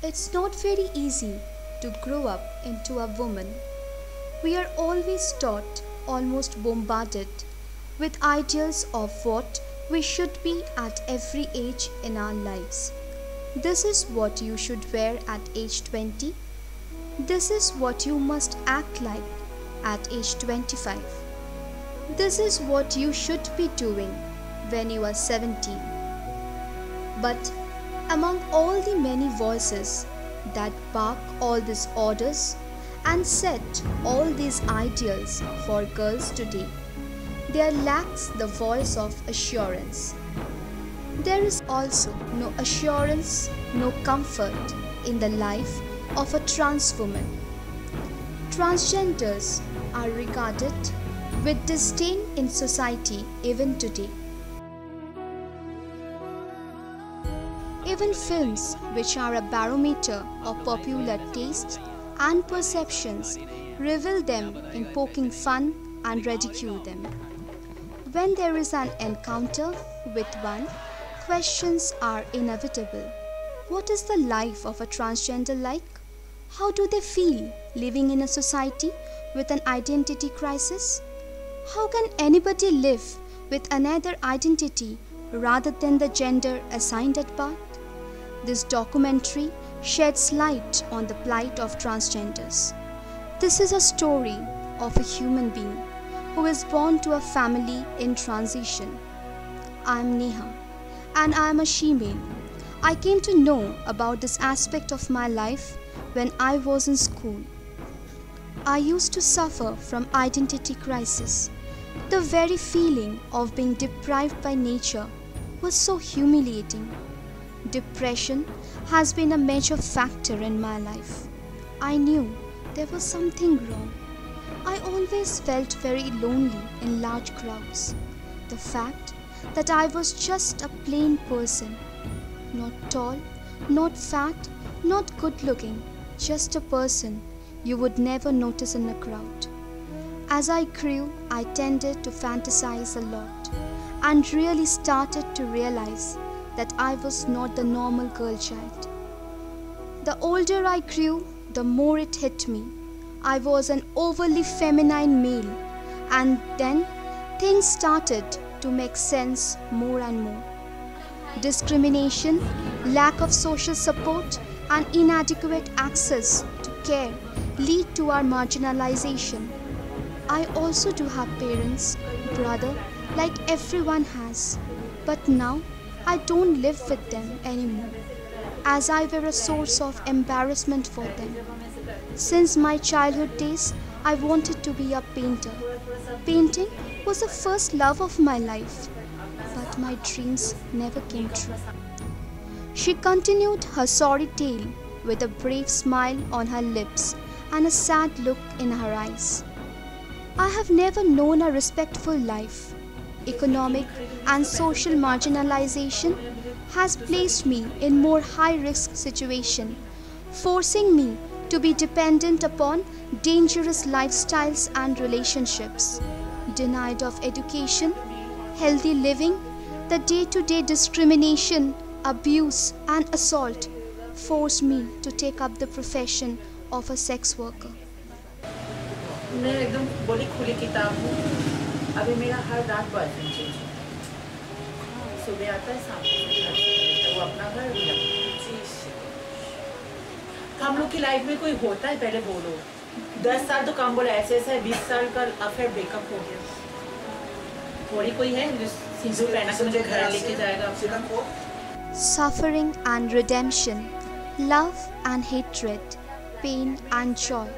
It's not very easy to grow up into a woman. We are always taught, almost bombarded, with ideas of what we should be at every age in our lives. This is what you should wear at age 20. This is what you must act like at age 25. This is what you should be doing when you are 17. But among all the many voices that bark all these orders and set all these ideals for girls today, there lacks the voice of assurance. There is also no assurance, no comfort in the life of a trans woman. Transgenders are regarded with disdain in society even today. Even films, which are a barometer of popular tastes and perceptions, reveal them in poking fun and ridicule them. When there is an encounter with one, questions are inevitable. What is the life of a transgender like? How do they feel living in a society with an identity crisis? How can anybody live with another identity rather than the gender assigned at birth? This documentary sheds light on the plight of transgenders. This is a story of a human being who is born to a family in transition. I am Neha and I am a she-male. I came to know about this aspect of my life when I was in school. I used to suffer from identity crisis. The very feeling of being deprived by nature was so humiliating. Depression has been a major factor in my life. I knew there was something wrong. I always felt very lonely in large crowds. The fact that I was just a plain person, not tall, not fat, not good looking, just a person you would never notice in a crowd. As I grew, I tended to fantasize a lot and really started to realize that I was not the normal girl child. The older I grew, the more it hit me. I was an overly feminine male, and then things started to make sense more and more. Discrimination, lack of social support, and inadequate access to care lead to our marginalization. I also do have parents, brother, like everyone has, but now I don't live with them anymore, as I were a source of embarrassment for them. Since my childhood days, I wanted to be a painter. Painting was the first love of my life, but my dreams never came true. She continued her sorry tale with a brave smile on her lips and a sad look in her eyes. I have never known a respectful life. Economic and social marginalization has placed me in more high-risk situation, forcing me to be dependent upon dangerous lifestyles and relationships. Denied of education, healthy living, the day-to-day discrimination, abuse and assault forced me to take up the profession of a sex worker. मैं एकदम बड़ी खुली किताब हूँ। अभी मेरा हर रात boyfriend change होता है। सुबह आता है, शाम को वो अपना घर भी हम लोग की लाइफ में कोई होता है, पहले बोलो। 10 साल तो काम बोला ऐसे ऐसा है, 20 साल का अफेयर ब्रेकअप हो गया। थोड़ी कोई है जो सिंदूर पहना के मुझे घर लेके जाएगा। Suffering and redemption, love and hatred, pain and joy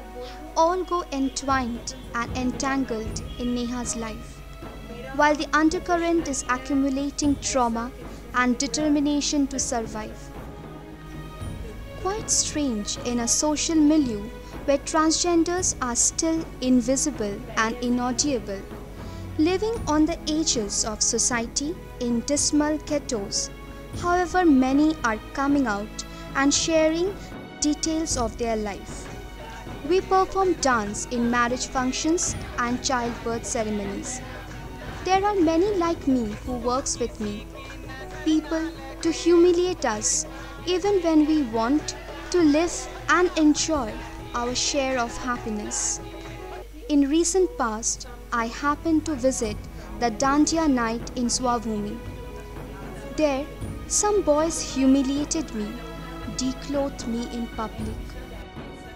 all go entwined and entangled in Neha's life. While the undercurrent is accumulating trauma and determination to survive. Quite strange in a social milieu where transgenders are still invisible and inaudible, living on the edges of society in dismal ghettos. However, many are coming out and sharing details of their life. We perform dance in marriage functions and childbirth ceremonies. There are many like me who works with me. People to humiliate us even when we want to live and enjoy our share of happiness. In recent past, I happened to visit the Dandiya night in Swabhumi. There, some boys humiliated me, declothed me in public.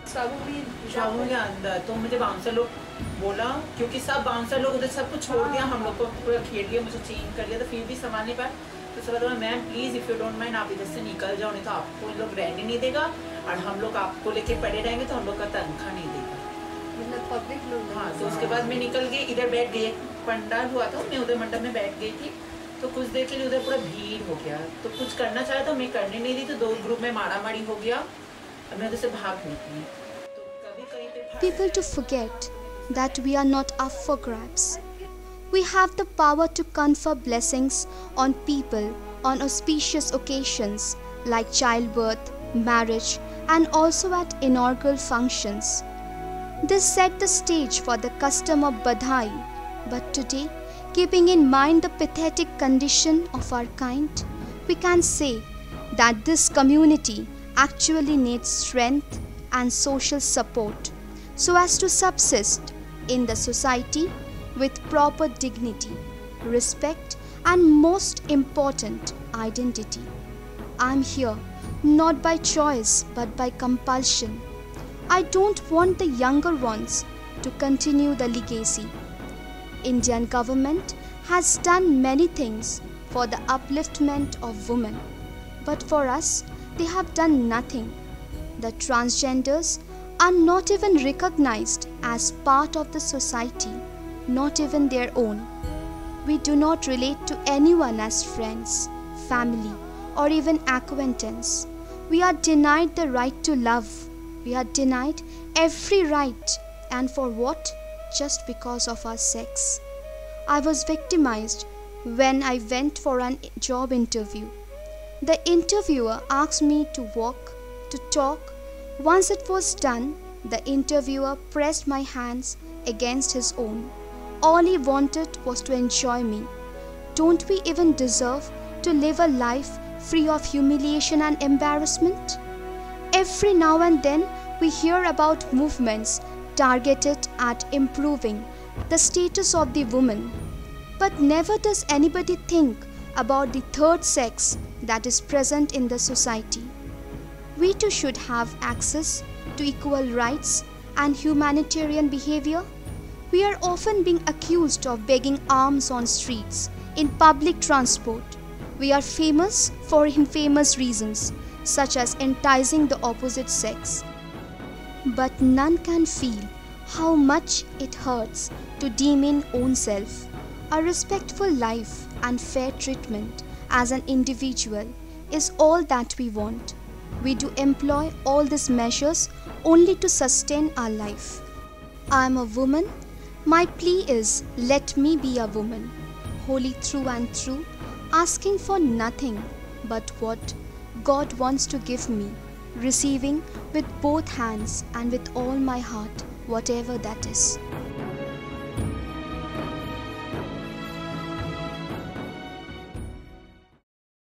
शाबू के अंदर तो मुझे bouncer लोग बोला, क्योंकि सब bouncer लोग उधर सब कुछ छोड़ दिया, हम लोग को पूरा खेल लिया, मुझे चेंज कर लिया, तो फिर भी संभाल नहीं पाया। तो सब बोला ma'am please if you don't mind आप इधर से निकल जाओ, नहीं तो आपको इन लोग रहने नहीं देगा और हम लोग आपको लेके पड़े रहेंगे तो हम लोग का तनख्वाह नहीं देगा। मतलब पब्लिक लोग। हाँ, तो उसके बाद मैं निकल गई, इधर बैठ गई, पंडाल हुआ था, मैं उधर मंडप में बैठ गई थी। तो कुछ देर के लिए उधर पूरा भीड़ हो गया, तो कुछ करना चाहा तो मैं करने नहीं दी, तो दो ग्रुप में मारामारी हो गया और मैं उधर से भाग निकली। People to forget that we are not up for grabs. We have the power to confer blessings on people on auspicious occasions like childbirth, marriage, and also at inaugural functions. This set the stage for the custom of badhai, but today, keeping in mind the pathetic condition of our kind, we can say that this community actually needs strength and social support so as to subsist in the society with proper dignity, respect, and most important, identity. I am here not by choice but by compulsion. I don't want the younger ones to continue the legacy. Indian government has done many things for the upliftment of women, but for us they have done nothing. The transgenders are not even recognized as part of the society, not even their own. We do not relate to anyone as friends, family, or even acquaintance. We are denied the right to love. We are denied every right, and for what? Just because of our sex. I was victimized when I went for an job interview. The interviewer asked me to walk, to talk. Once it was done, the interviewer pressed my hands against his own. All he wanted was to enjoy me. Don't we even deserve to live a life free of humiliation and embarrassment? Every now and then we hear about movements targeted at improving the status of the woman. But never does anybody think about the third sex that is present in the society. We too should have access to equal rights and humanitarian behavior. We are often being accused of begging alms on streets, in public transport. We are famous for infamous reasons, such as enticing the opposite sex. But none can feel how much it hurts to demean own self. A respectful life and fair treatment as an individual is all that we want. We do employ all these measures only to sustain our life. I am a woman. My plea is, let me be a woman, wholly through and through, asking for nothing but what God wants to give me, receiving with both hands and with all my heart, whatever that is.